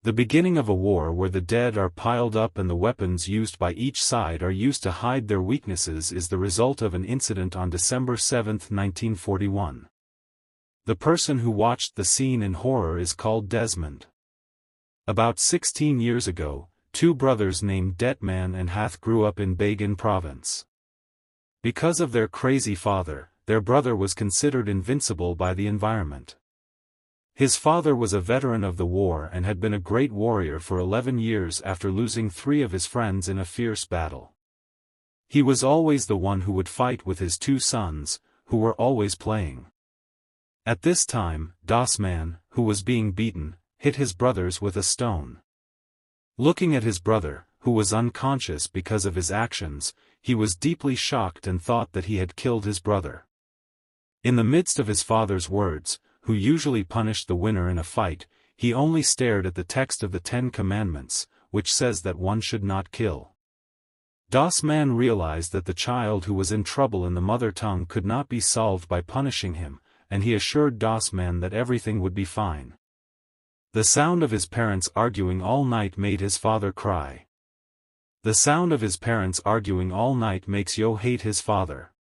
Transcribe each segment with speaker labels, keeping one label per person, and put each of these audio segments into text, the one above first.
Speaker 1: The beginning of a war where the dead are piled up and the weapons used by each side are used to hide their weaknesses is the result of an incident on December 7, 1941. The person who watched the scene in horror is called Desmond. About 16 years ago, two brothers named Desmond and Hath grew up in Bagan province. Because of their crazy father, their brother was considered invincible by the environment. His father was a veteran of the war and had been a great warrior for 11 years after losing 3 of his friends in a fierce battle. He was always the one who would fight with his 2 sons, who were always playing. At this time, Desmond, who was being beaten, hit his brothers with a stone. Looking at his brother, who was unconscious because of his actions, he was deeply shocked and thought that he had killed his brother. In the midst of his father's words, who usually punished the winner in a fight, he only stared at the text of the 10 Commandments, which says that one should not kill. Desmond realized that the child who was in trouble in the mother tongue could not be solved by punishing him, and he assured Desmond that everything would be fine. The sound of his parents arguing all night made his father cry. The sound of his parents arguing all night makes Yo hate his father.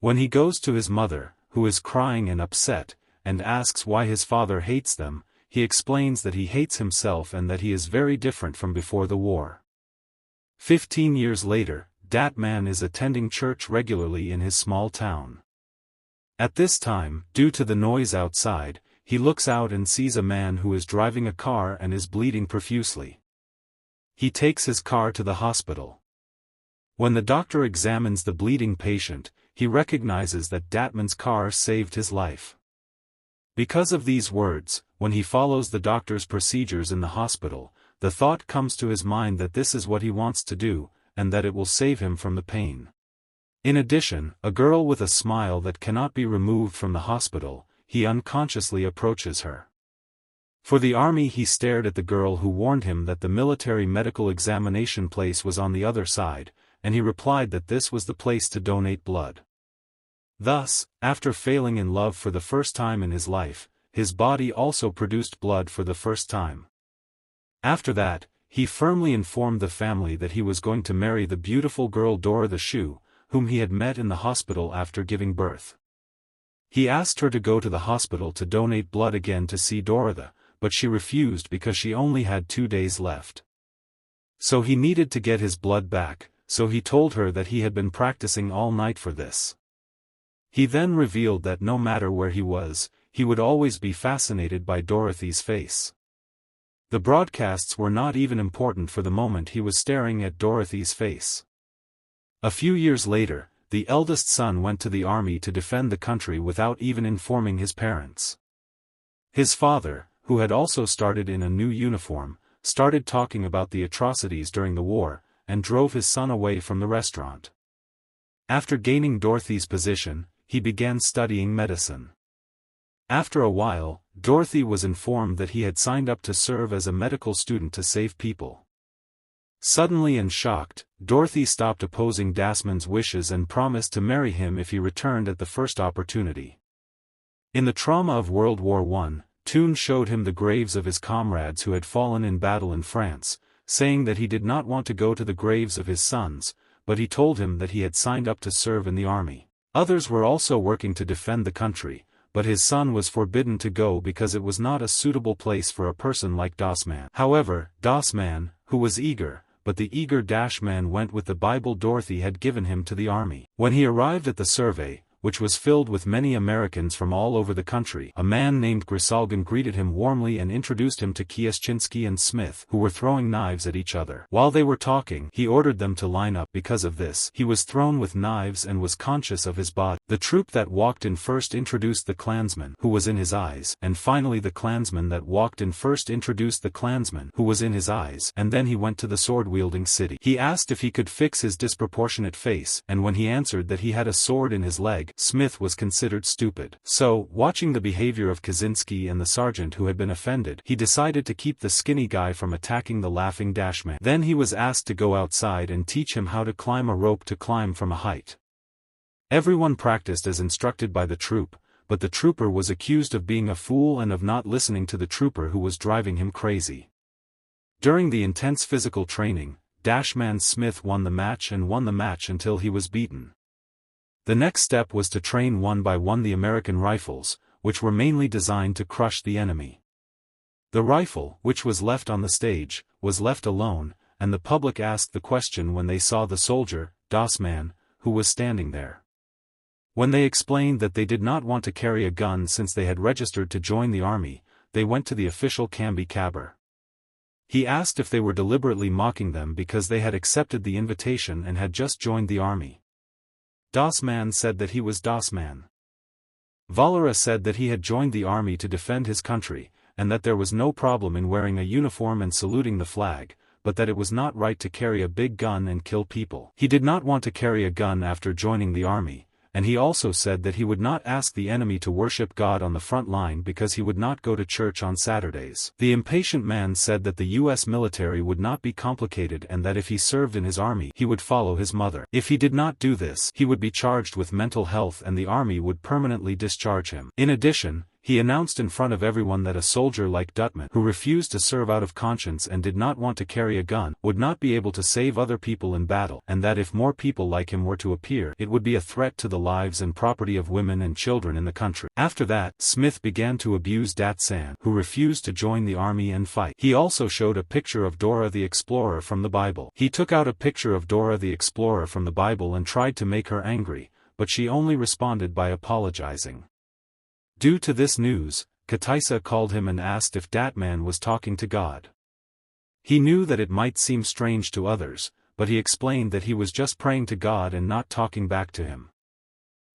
Speaker 1: When he goes to his mother, who is crying and upset, and asks why his father hates them, he explains that he hates himself and that he is very different from before the war. 15 years later, Desmond is attending church regularly in his small town. At this time, due to the noise outside, he looks out and sees a man who is driving a car and is bleeding profusely. He takes his car to the hospital. When the doctor examines the bleeding patient, he recognizes that Desmond's car saved his life. Because of these words, when he follows the doctor's procedures in the hospital, the thought comes to his mind that this is what he wants to do, and that it will save him from the pain. In addition, a girl with a smile that cannot be removed from the hospital, he unconsciously approaches her. For the army he stared at the girl who warned him that the military medical examination place was on the other side, and he replied that this was the place to donate blood. Thus, after failing in love for the first time in his life, his body also produced blood for the first time. After that, he firmly informed the family that he was going to marry the beautiful girl Dora the Shoe, whom he had met in the hospital after giving birth. He asked her to go to the hospital to donate blood again to see Dora, but she refused because she only had 2 days left. So he needed to get his blood back, so he told her that he had been practicing all night for this. He then revealed that no matter where he was, he would always be fascinated by Dorothy's face. The broadcasts were not even important for the moment he was staring at Dorothy's face. A few years later, the eldest son went to the army to defend the country without even informing his parents. His father, who had also started in a new uniform, started talking about the atrocities during the war, and drove his son away from the restaurant. After gaining Dorothy's position, he began studying medicine. After a while, Dorothy was informed that he had signed up to serve as a medical student to save people. Suddenly and shocked, Dorothy stopped opposing Desmond's wishes and promised to marry him if he returned at the first opportunity. In the trauma of World War I, Toon showed him the graves of his comrades who had fallen in battle in France, saying that he did not want to go to the graves of his sons, but he told him that he had signed up to serve in the army. Others were also working to defend the country, but his son was forbidden to go because it was not a suitable place for a person like Desmond. However, Desmond, who was eager, but the eager Desmond went with the Bible Dorothy had given him to the army. When he arrived at the survey, which was filled with many Americans from all over the country, a man named Grisalgan greeted him warmly and introduced him to Kieszczynski and Smith, who were throwing knives at each other. While they were talking, he ordered them to line up. Because of this, he was thrown with knives and was conscious of his body. The troop that walked in first introduced the Klansman, who was in his eyes, and finally the Klansman that walked in first introduced the Klansman, who was in his eyes, and then he went to the sword-wielding city. He asked if he could fix his disproportionate face, and when he answered that he had a sword in his leg, Smith was considered stupid. So, watching the behavior of Kaczynski and the sergeant who had been offended, he decided to keep the skinny guy from attacking the laughing Dashman. Then he was asked to go outside and teach him how to climb a rope to climb from a height. Everyone practiced as instructed by the troop, but the trooper was accused of being a fool and of not listening to the trooper who was driving him crazy. During the intense physical training, Dashman Smith won the match until he was beaten. The next step was to train one by one the American rifles, which were mainly designed to crush the enemy. The rifle, which was left on the stage, was left alone, and the public asked the question when they saw the soldier, Desmond, who was standing there. When they explained that they did not want to carry a gun since they had registered to join the army, they went to the official Camby Cabber. He asked if they were deliberately mocking them because they had accepted the invitation and had just joined the army. Desmond said that he was Desmond. Valera said that he had joined the army to defend his country, and that there was no problem in wearing a uniform and saluting the flag, but that it was not right to carry a big gun and kill people. He did not want to carry a gun after joining the army, and he also said that he would not ask the enemy to worship God on the front line because he would not go to church on Saturdays. The impatient man said that the U.S. military would not be complicated and that if he served in his army he would follow his mother. If he did not do this, he would be charged with mental health and the army would permanently discharge him. In addition, he announced in front of everyone that a soldier like Desmond, who refused to serve out of conscience and did not want to carry a gun, would not be able to save other people in battle, and that if more people like him were to appear, it would be a threat to the lives and property of women and children in the country. After that, Smith began to abuse Desmond, who refused to join the army and fight. He also showed a picture of Dora the Explorer from the Bible. He took out a picture of Dora the Explorer from the Bible and tried to make her angry, but she only responded by apologizing. Due to this news, Kataisa called him and asked if Desmond was talking to God. He knew that it might seem strange to others, but he explained that he was just praying to God and not talking back to him.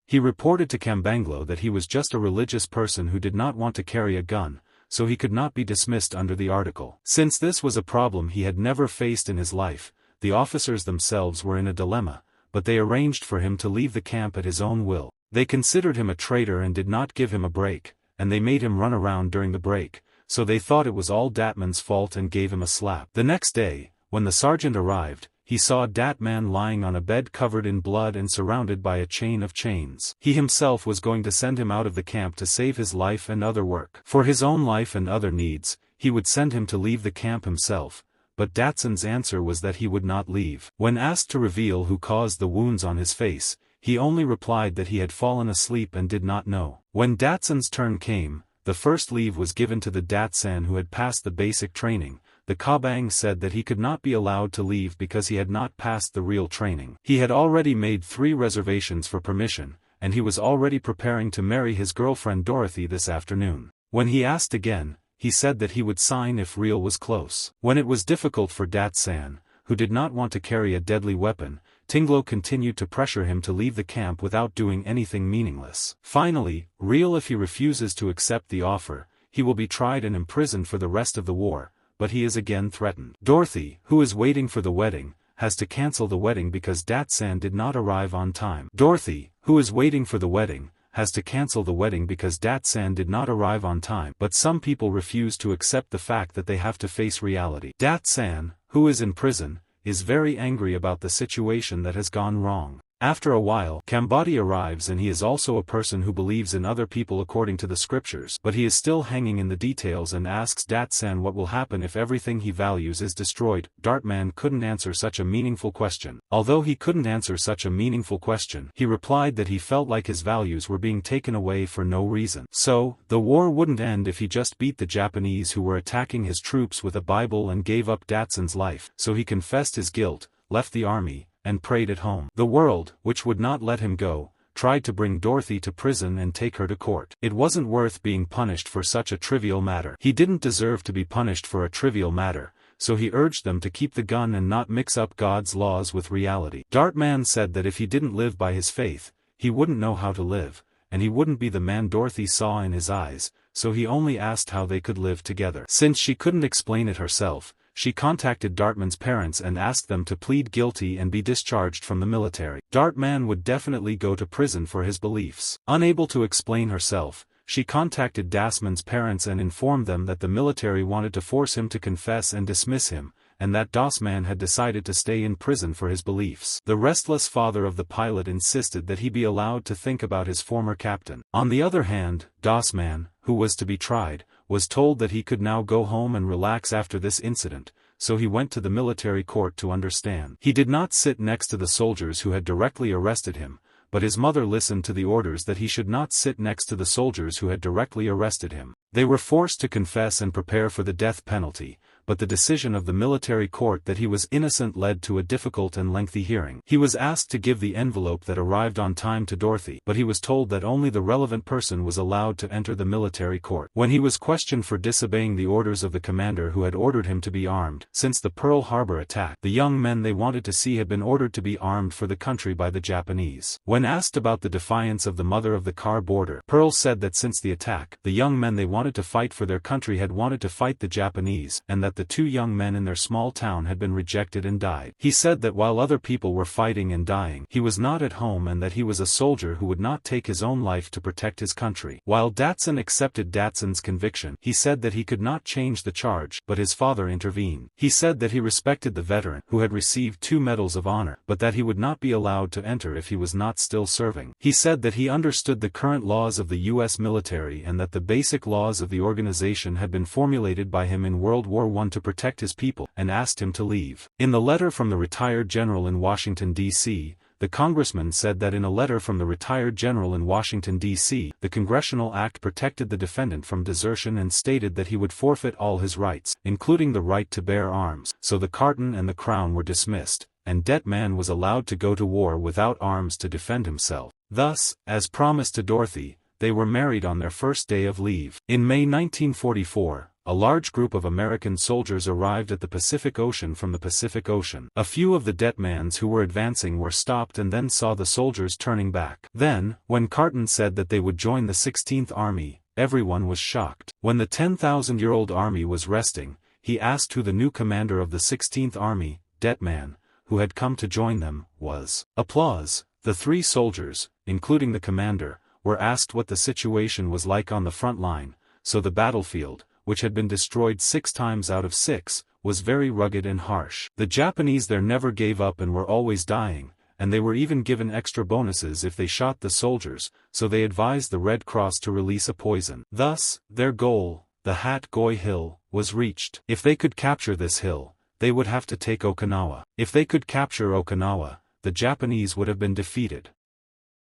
Speaker 1: He reported to Kambanglo that he was just a religious person who did not want to carry a gun, so he could not be dismissed under the article. Since this was a problem he had never faced in his life, the officers themselves were in a dilemma, but they arranged for him to leave the camp at his own will. They considered him a traitor and did not give him a break, and they made him run around during the break, so they thought it was all Desmond's fault and gave him a slap. The next day, when the sergeant arrived, he saw Desmond lying on a bed covered in blood and surrounded by a chain of chains. He himself was going to send him out of the camp to save his life and other work. For his own life and other needs, he would send him to leave the camp himself, but Desmond's answer was that he would not leave. When asked to reveal who caused the wounds on his face, he only replied that he had fallen asleep and did not know. When Desmond's turn came, the first leave was given to the Desmond who had passed the basic training. The Kabang said that he could not be allowed to leave because he had not passed the real training. He had already made 3 reservations for permission, and he was already preparing to marry his girlfriend Dorothy this afternoon. When he asked again, he said that he would sign if Real was close. When it was difficult for Desmond, who did not want to carry a deadly weapon, Tinglo continued to pressure him to leave the camp without doing anything meaningless. Finally, Real, if he refuses to accept the offer, he will be tried and imprisoned for the rest of the war, but he is again threatened. Dorothy, who is waiting for the wedding, has to cancel the wedding because Desmond did not arrive on time. Dorothy, who is waiting for the wedding, has to cancel the wedding because Desmond did not arrive on time, but some people refuse to accept the fact that they have to face reality. Desmond, who is in prison, is very angry about the situation that has gone wrong. After a while, Kambati arrives and he is also a person who believes in other people according to the scriptures, but he is still hanging in the details and asks Desmond what will happen if everything he values is destroyed. Desmond couldn't answer such a meaningful question. Although he couldn't answer such a meaningful question, he replied that he felt like his values were being taken away for no reason. So, the war wouldn't end if he just beat the Japanese who were attacking his troops with a Bible and gave up Desmond's life. So he confessed his guilt, left the army, and prayed at home. The world, which would not let him go, tried to bring Dorothy to prison and take her to court. It wasn't worth being punished for such a trivial matter. He didn't deserve to be punished for a trivial matter, so he urged them to keep the gun and not mix up God's laws with reality. Desmond said that if he didn't live by his faith, he wouldn't know how to live, and he wouldn't be the man Dorothy saw in his eyes, so he only asked how they could live together. Since she couldn't explain it herself, she contacted Desmond's parents and asked them to plead guilty and be discharged from the military. Desmond would definitely go to prison for his beliefs. Unable to explain herself, she contacted Desmond's parents and informed them that the military wanted to force him to confess and dismiss him, and that Desmond had decided to stay in prison for his beliefs. The restless father of the pilot insisted that he be allowed to think about his former captain. On the other hand, Desmond, who was to be tried, was told that he could now go home and relax after this incident, so he went to the military court to understand. He did not sit next to the soldiers who had directly arrested him, but his mother listened to the orders that he should not sit next to the soldiers who had directly arrested him. They were forced to confess and prepare for the death penalty, but the decision of the military court that he was innocent led to a difficult and lengthy hearing. He was asked to give the envelope that arrived on time to Dorothy, but he was told that only the relevant person was allowed to enter the military court. When he was questioned for disobeying the orders of the commander who had ordered him to be armed, since the Pearl Harbor attack, the young men they wanted to see had been ordered to be armed for the country by the Japanese. When asked about the defiance of the mother of the car boarder, Pearl said that since the attack, the young men they wanted to fight for their country had wanted to fight the Japanese, and that the two young men in their small town had been rejected and died. He said that while other people were fighting and dying, he was not at home and that he was a soldier who would not take his own life to protect his country. While Datsun accepted Datson's conviction, he said that he could not change the charge, but his father intervened. He said that he respected the veteran, who had received 2 medals of honor, but that he would not be allowed to enter if he was not still serving. He said that he understood the current laws of the U.S. military and that the basic laws of the organization had been formulated by him in World War I to protect his people, and asked him to leave. In the letter from the retired general in Washington, D.C., the congressman said that in a letter from the retired general in Washington, D.C., the Congressional Act protected the defendant from desertion and stated that he would forfeit all his rights, including the right to bear arms, so the Carton and the Crown were dismissed, and Detman was allowed to go to war without arms to defend himself. Thus, as promised to Dorothy, they were married on their first day of leave. In May 1944, a large group of American soldiers arrived at the Pacific Ocean from the Pacific Ocean. A few of the Detmans who were advancing were stopped and then saw the soldiers turning back. Then, when Carton said that they would join the 16th Army, everyone was shocked. When the 10,000-year-old army was resting, he asked who the new commander of the 16th Army, Detman, who had come to join them, was. Applause. The 3 soldiers, including the commander, were asked what the situation was like on the front line, so the battlefield, which had been destroyed 6 times out of 6, was very rugged and harsh. The Japanese there never gave up and were always dying, and they were even given extra bonuses if they shot the soldiers, so they advised the Red Cross to release a poison. Thus, their goal, the Hat Goi Hill, was reached. If they could capture this hill, they would have to take Okinawa. If they could capture Okinawa, the Japanese would have been defeated.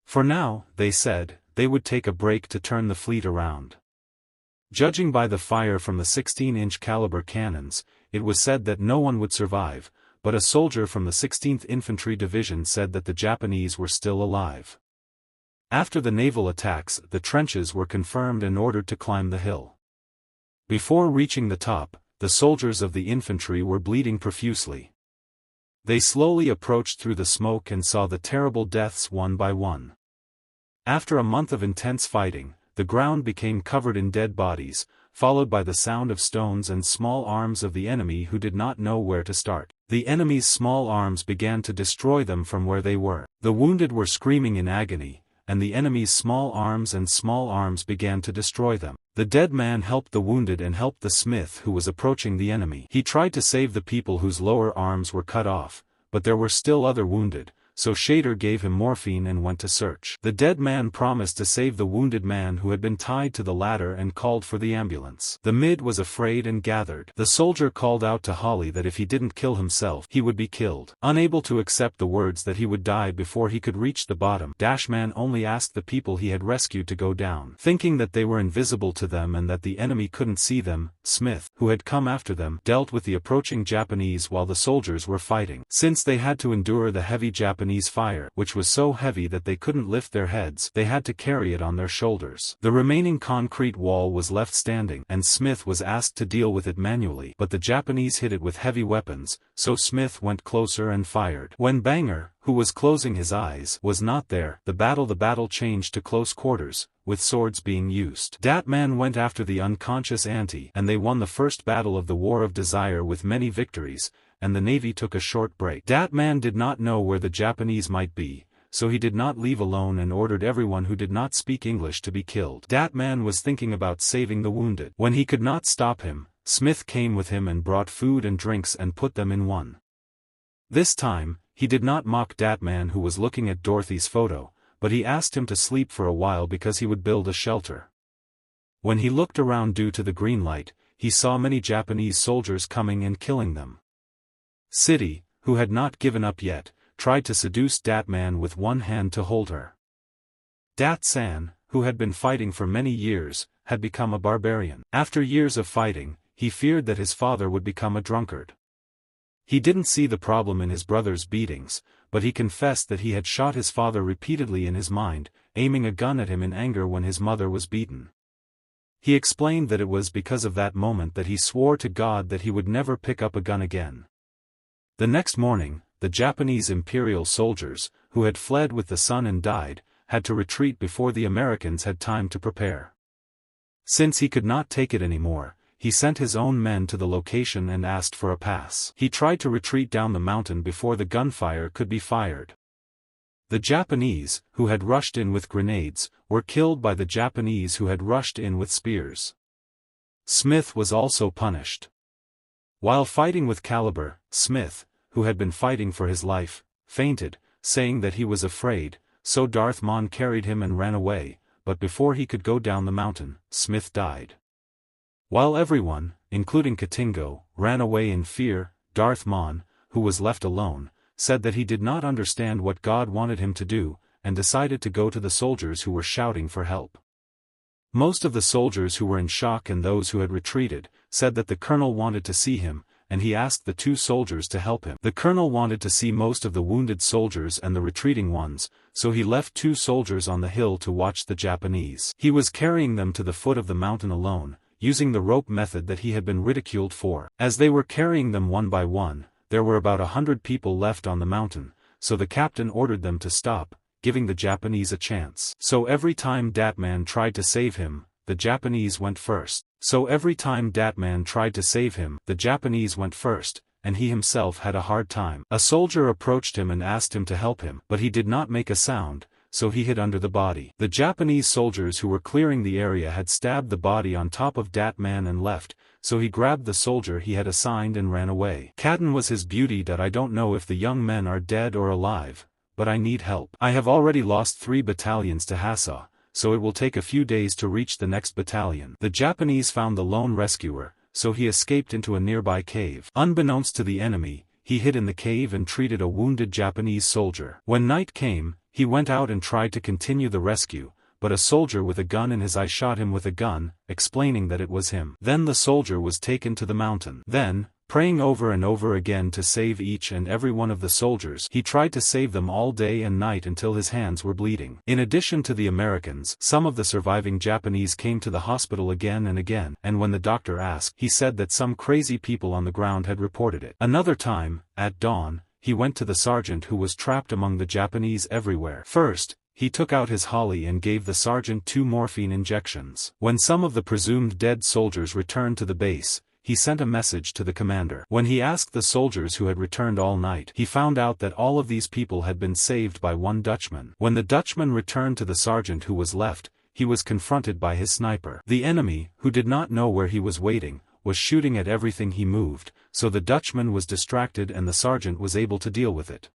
Speaker 1: For now, they said, they would take a break to turn the fleet around. Judging by the fire from the 16-inch caliber cannons, it was said that no one would survive, but a soldier from the 16th Infantry Division said that the Japanese were still alive. After the naval attacks, the trenches were confirmed and ordered to climb the hill. Before reaching the top, the soldiers of the infantry were bleeding profusely. They slowly approached through the smoke and saw the terrible deaths one by one. After a month of intense fighting, the ground became covered in dead bodies, followed by the sound of stones and small arms of the enemy who did not know where to start. The enemy's small arms began to destroy them from where they were. The wounded were screaming in agony, and the enemy's small arms began to destroy them. The dead man helped the wounded and helped the smith who was approaching the enemy. He tried to save the people whose lower arms were cut off, but there were still other wounded, so Shader gave him morphine and went to search. The dead man promised to save the wounded man who had been tied to the ladder and called for the ambulance. The mid was afraid and gathered. The soldier called out to Holly that if he didn't kill himself, he would be killed. Unable to accept the words that he would die before he could reach the bottom, Dashman only asked the people he had rescued to go down. Thinking that they were invisible to them and that the enemy couldn't see them, Smith, who had come after them, dealt with the approaching Japanese while the soldiers were fighting. Since they had to endure the heavy Japanese fire, which was so heavy that they couldn't lift their heads, they had to carry it on their shoulders. The remaining concrete wall was left standing, and Smith was asked to deal with it manually, but the Japanese hit it with heavy weapons, so Smith went closer and fired. When Banger, who was closing his eyes, was not there, the battle changed to close quarters, with swords being used. Datman went after the unconscious Auntie, and they won the first battle of the War of Desire with many victories, and the Navy took a short break. Datman did not know where the Japanese might be, so he did not leave alone and ordered everyone who did not speak English to be killed. Datman was thinking about saving the wounded. When he could not stop him, Smith came with him and brought food and drinks and put them in one. This time, he did not mock Datman who was looking at Dorothy's photo, but he asked him to sleep for a while because he would build a shelter. When he looked around due to the green light, he saw many Japanese soldiers coming and killing them. City, who had not given up yet, tried to seduce Dat-man with one hand to hold her. Dat-san, who had been fighting for many years, had become a barbarian. After years of fighting, he feared that his father would become a drunkard. He didn't see the problem in his brother's beatings, but he confessed that he had shot his father repeatedly in his mind, aiming a gun at him in anger when his mother was beaten. He explained that it was because of that moment that he swore to God that he would never pick up a gun again. The next morning, the Japanese imperial soldiers, who had fled with the son and died, had to retreat before the Americans had time to prepare. Since he could not take it anymore, he sent his own men to the location and asked for a pass. He tried to retreat down the mountain before the gunfire could be fired. The Japanese, who had rushed in with grenades, were killed by the Japanese who had rushed in with spears. Smith was also punished. While fighting with Caliber, Smith, who had been fighting for his life, fainted, saying that he was afraid, so Darth Maul carried him and ran away, but before he could go down the mountain, Smith died. While everyone, including Katingo, ran away in fear, Darth Maul, who was left alone, said that he did not understand what God wanted him to do, and decided to go to the soldiers who were shouting for help. Most of the soldiers who were in shock and those who had retreated, said that the colonel wanted to see him, and he asked the two soldiers to help him. The colonel wanted to see most of the wounded soldiers and the retreating ones, so he left two soldiers on the hill to watch the Japanese. He was carrying them to the foot of the mountain alone, using the rope method that he had been ridiculed for. As they were carrying them one by one, there were about 100 people left on the mountain, so the captain ordered them to stop, giving the Japanese a chance. So every time Dat-man tried to save him, the Japanese went first. And he himself had a hard time. A soldier approached him and asked him to help him, but he did not make a sound, so he hid under the body. The Japanese soldiers who were clearing the area had stabbed the body on top of Dat-man and left, so he grabbed the soldier he had assigned and ran away. Caden was his beauty. I don't know if the young men are dead or alive, but I need help. I have already lost 3 battalions to Hassau, so it will take a few days to reach the next battalion. The Japanese found the lone rescuer, so he escaped into a nearby cave. Unbeknownst to the enemy, he hid in the cave and treated a wounded Japanese soldier. When night came, he went out and tried to continue the rescue, but a soldier with a gun in his eye shot him with a gun, explaining that it was him. Then the soldier was taken to the mountain. Then, praying over and over again to save each and every one of the soldiers, he tried to save them all day and night until his hands were bleeding. In addition to the Americans, some of the surviving Japanese came to the hospital again, and when the doctor asked, he said that some crazy people on the ground had reported it. Another time, at dawn, he went to the sergeant who was trapped among the Japanese everywhere. First, he took out his holly and gave the sergeant 2 morphine injections. When some of the presumed dead soldiers returned to the base, he sent a message to the commander. When he asked the soldiers who had returned all night, he found out that all of these people had been saved by one Dutchman. When the Dutchman returned to the sergeant who was left, he was confronted by his sniper. The enemy, who did not know where he was waiting, was shooting at everything he moved, so the Dutchman was distracted and the sergeant was able to deal with it.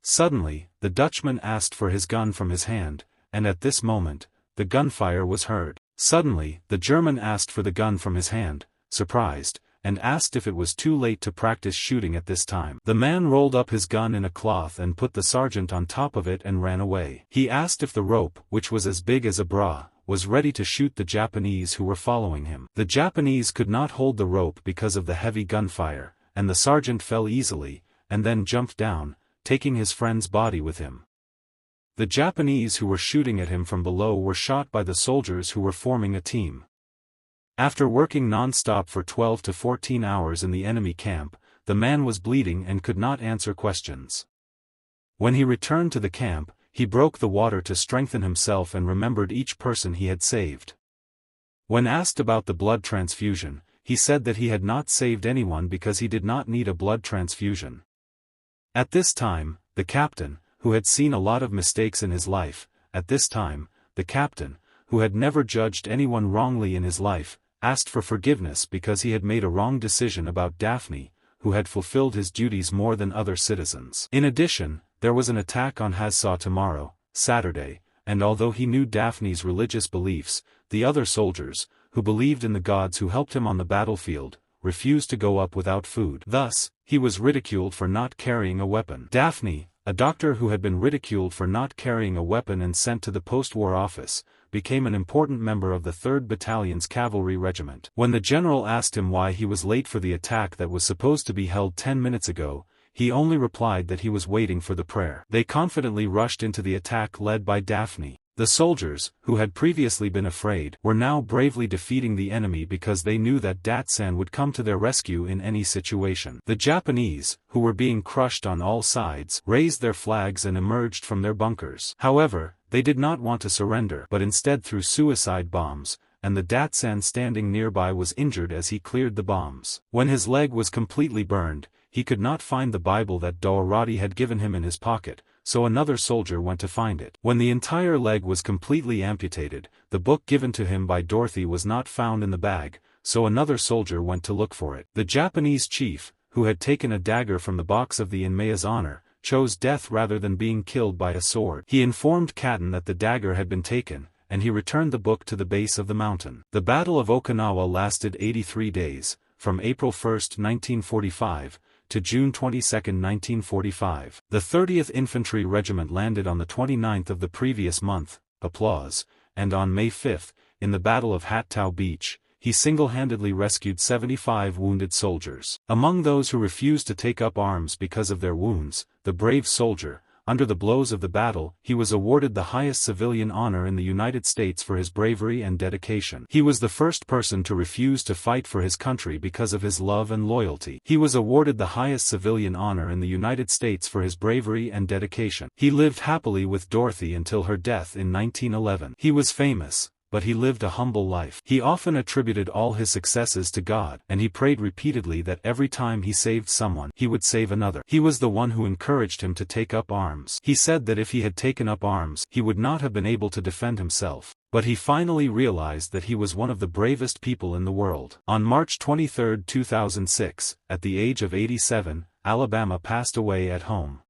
Speaker 1: Suddenly, the Dutchman asked for his gun from his hand, and at this moment, the gunfire was heard. Suddenly, the German asked for the gun from his hand, surprised, and asked if it was too late to practice shooting at this time. The man rolled up his gun in a cloth and put the sergeant on top of it and ran away. He asked if the rope, which was as big as a bra, was ready to shoot the Japanese who were following him. The Japanese could not hold the rope because of the heavy gunfire, and the sergeant fell easily, and then jumped down, taking his friend's body with him. The Japanese who were shooting at him from below were shot by the soldiers who were forming a team. After working non-stop for 12 to 14 hours in the enemy camp, the man was bleeding and could not answer questions. When he returned to the camp, he broke the water to strengthen himself and remembered each person he had saved. When asked about the blood transfusion, he said that he had not saved anyone because he did not need a blood transfusion. At this time, the captain, who had seen a lot of mistakes in his life, who had never judged anyone wrongly in his life, asked for forgiveness because he had made a wrong decision about Daphne, who had fulfilled his duties more than other citizens. In addition, there was an attack on Hassau tomorrow, Saturday, and although he knew Daphne's religious beliefs, the other soldiers, who believed in the gods who helped him on the battlefield, refused to go up without food. Thus, he was ridiculed for not carrying a weapon. Daphne, a doctor who had been ridiculed for not carrying a weapon and sent to the post-war office, became an important member of the 3rd Battalion's cavalry regiment. When the general asked him why he was late for the attack that was supposed to be held 10 minutes ago, he only replied that he was waiting for the prayer. They confidently rushed into the attack led by Daphne. The soldiers, who had previously been afraid, were now bravely defeating the enemy because they knew that Desmond would come to their rescue in any situation. The Japanese, who were being crushed on all sides, raised their flags and emerged from their bunkers. However, they did not want to surrender but instead threw suicide bombs, and the Desmond standing nearby was injured as he cleared the bombs. When his leg was completely burned, he could not find the Bible that Dorothy had given him in his pocket, so another soldier went to find it. When the entire leg was completely amputated, the book given to him by Dorothy was not found in the bag, so another soldier went to look for it. The Japanese chief, who had taken a dagger from the box of the Inmaya's honor, chose death rather than being killed by a sword. He informed Katten that the dagger had been taken, and he returned the book to the base of the mountain. The Battle of Okinawa lasted 83 days, from April 1, 1945, to June 22, 1945. The 30th Infantry Regiment landed on the 29th of the previous month, applause, and on May 5, in the Battle of Hattau Beach, he single-handedly rescued 75 wounded soldiers. Among those who refused to take up arms because of their wounds, the brave soldier, under the blows of the battle, he was awarded the highest civilian honor in the United States for his bravery and dedication. He was the first person to refuse to fight for his country because of his love and loyalty. He was awarded the highest civilian honor in the United States for his bravery and dedication. He lived happily with Dorothy until her death in 1911. He was famous, but he lived a humble life. He often attributed all his successes to God, and he prayed repeatedly that every time he saved someone, he would save another. He was the one who encouraged him to take up arms. He said that if he had taken up arms, he would not have been able to defend himself. But he finally realized that he was one of the bravest people in the world. On March 23, 2006, at the age of 87, Alabama passed away at home.